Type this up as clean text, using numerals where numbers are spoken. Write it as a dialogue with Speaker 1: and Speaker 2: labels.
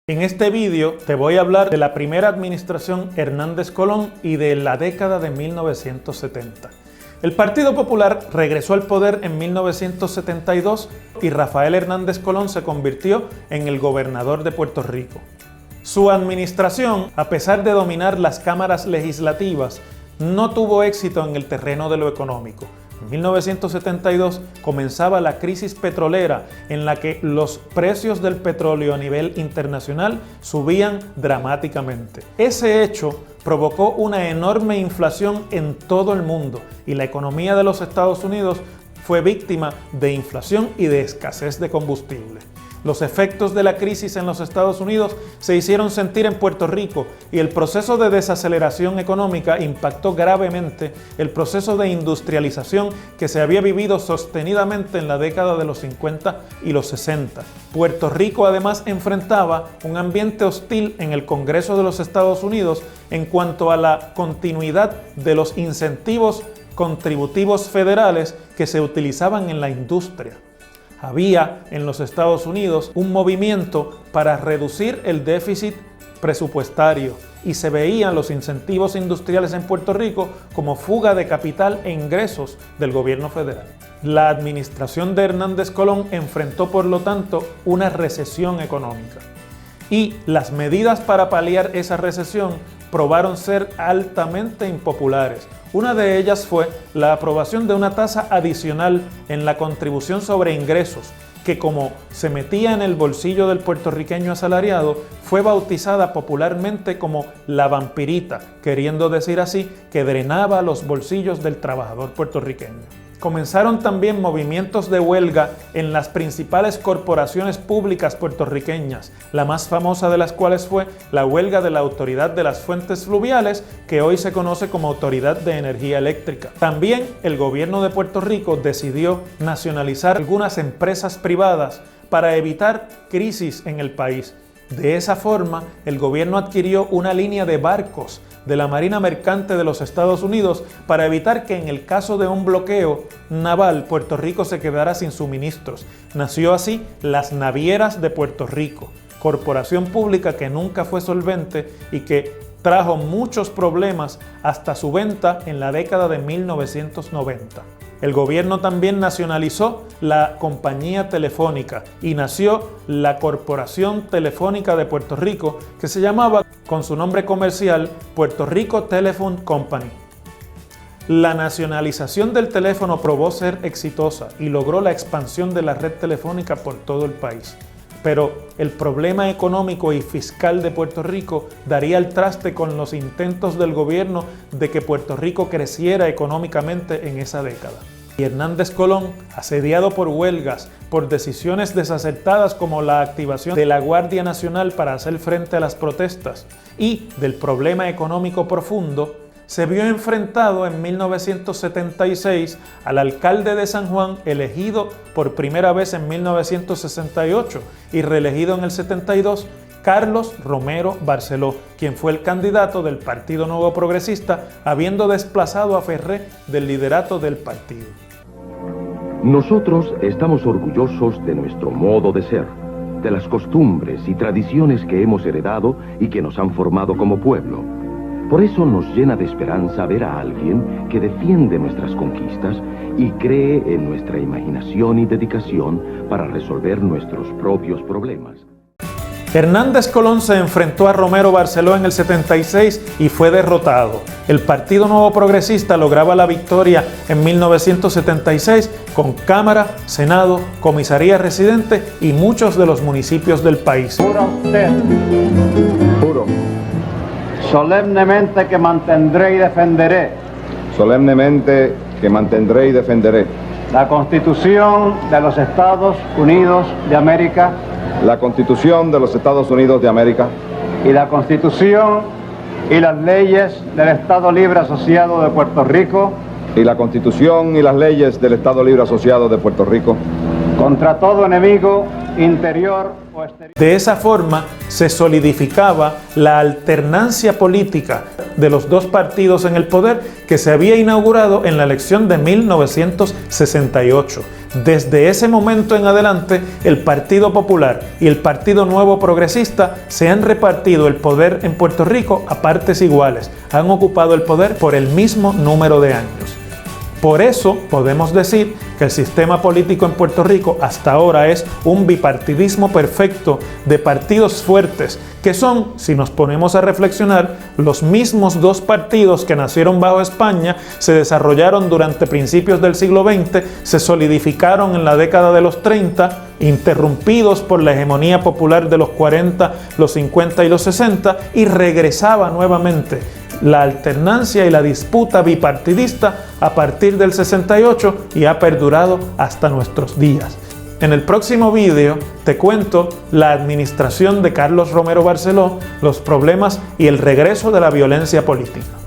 Speaker 1: En este vídeo te voy a hablar de la primera administración Hernández Colón y de la década de 1970. El Partido Popular regresó al poder en 1972 y Rafael Hernández Colón se convirtió en el gobernador de Puerto Rico. Su administración, a pesar de dominar las cámaras legislativas, no tuvo éxito en el terreno de lo económico. En 1972 comenzaba la crisis petrolera en la que los precios del petróleo a nivel internacional subían dramáticamente. Ese hecho provocó una enorme inflación en todo el mundo y la economía de los Estados Unidos fue víctima de inflación y de escasez de combustible. Los efectos de la crisis en los Estados Unidos se hicieron sentir en Puerto Rico y el proceso de desaceleración económica impactó gravemente el proceso de industrialización que se había vivido sostenidamente en la década de los 50 y los 60. Puerto Rico además enfrentaba un ambiente hostil en el Congreso de los Estados Unidos en cuanto a la continuidad de los incentivos contributivos federales que se utilizaban en la industria. Había en los Estados Unidos un movimiento para reducir el déficit presupuestario y se veían los incentivos industriales en Puerto Rico como fuga de capital e ingresos del gobierno federal. La administración de Hernández Colón enfrentó, por lo tanto, una recesión económica y las medidas para paliar esa recesión probaron ser altamente impopulares. Una de ellas fue la aprobación de una tasa adicional en la contribución sobre ingresos, que como se metía en el bolsillo del puertorriqueño asalariado, fue bautizada popularmente como la vampirita, queriendo decir así que drenaba los bolsillos del trabajador puertorriqueño. Comenzaron también movimientos de huelga en las principales corporaciones públicas puertorriqueñas, la más famosa de las cuales fue la huelga de la Autoridad de las Fuentes Fluviales, que hoy se conoce como Autoridad de Energía Eléctrica. También el gobierno de Puerto Rico decidió nacionalizar algunas empresas privadas para evitar crisis en el país. De esa forma, el gobierno adquirió una línea de barcos de la Marina Mercante de los Estados Unidos para evitar que en el caso de un bloqueo naval Puerto Rico se quedara sin suministros. Nació así las Navieras de Puerto Rico, corporación pública que nunca fue solvente y que trajo muchos problemas hasta su venta en la década de 1990. El gobierno también nacionalizó la compañía telefónica y nació la Corporación Telefónica de Puerto Rico, que se llamaba con su nombre comercial Puerto Rico Telephone Company. La nacionalización del teléfono probó ser exitosa y logró la expansión de la red telefónica por todo el país. Pero el problema económico y fiscal de Puerto Rico daría el traste con los intentos del gobierno de que Puerto Rico creciera económicamente en esa década. Y Hernández Colón, asediado por huelgas, por decisiones desacertadas como la activación de la Guardia Nacional para hacer frente a las protestas y del problema económico profundo, se vio enfrentado en 1976 al alcalde de San Juan, elegido por primera vez en 1968 y reelegido en el 72, Carlos Romero Barceló, quien fue el candidato del Partido Nuevo Progresista, habiendo desplazado a Ferré del liderato del partido.
Speaker 2: Nosotros estamos orgullosos de nuestro modo de ser, de las costumbres y tradiciones que hemos heredado y que nos han formado como pueblo. Por eso nos llena de esperanza ver a alguien que defiende nuestras conquistas y cree en nuestra imaginación y dedicación para resolver nuestros propios problemas.
Speaker 1: Hernández Colón se enfrentó a Romero Barceló en el 76 y fue derrotado. El Partido Nuevo Progresista lograba la victoria en 1976 con Cámara, Senado, Comisaría Residente y muchos de los municipios del país.
Speaker 3: ¿Jura usted?
Speaker 4: Juro.
Speaker 3: Solemnemente que mantendré y defenderé
Speaker 4: Solemnemente que mantendré y defenderé
Speaker 3: la Constitución de los Estados Unidos de América
Speaker 4: la Constitución de los Estados Unidos de América
Speaker 3: y la Constitución y las leyes del Estado Libre Asociado de Puerto Rico
Speaker 4: y la Constitución y las leyes del Estado Libre Asociado de Puerto Rico
Speaker 3: contra todo enemigo, interior o exterior.
Speaker 1: De esa forma se solidificaba la alternancia política de los dos partidos en el poder que se había inaugurado en la elección de 1968. Desde ese momento en adelante, el Partido Popular y el Partido Nuevo Progresista se han repartido el poder en Puerto Rico a partes iguales, han ocupado el poder por el mismo número de años. Por eso podemos decir que el sistema político en Puerto Rico hasta ahora es un bipartidismo perfecto de partidos fuertes, que son, si nos ponemos a reflexionar, los mismos dos partidos que nacieron bajo España, se desarrollaron durante principios del siglo XX, se solidificaron en la década de los 30, interrumpidos por la hegemonía popular de los 40, los 50 y los 60, y regresaba nuevamente la alternancia y la disputa bipartidista a partir del 68 y ha perdurado hasta nuestros días. En el próximo vídeo te cuento la administración de Carlos Romero Barceló, los problemas y el regreso de la violencia política.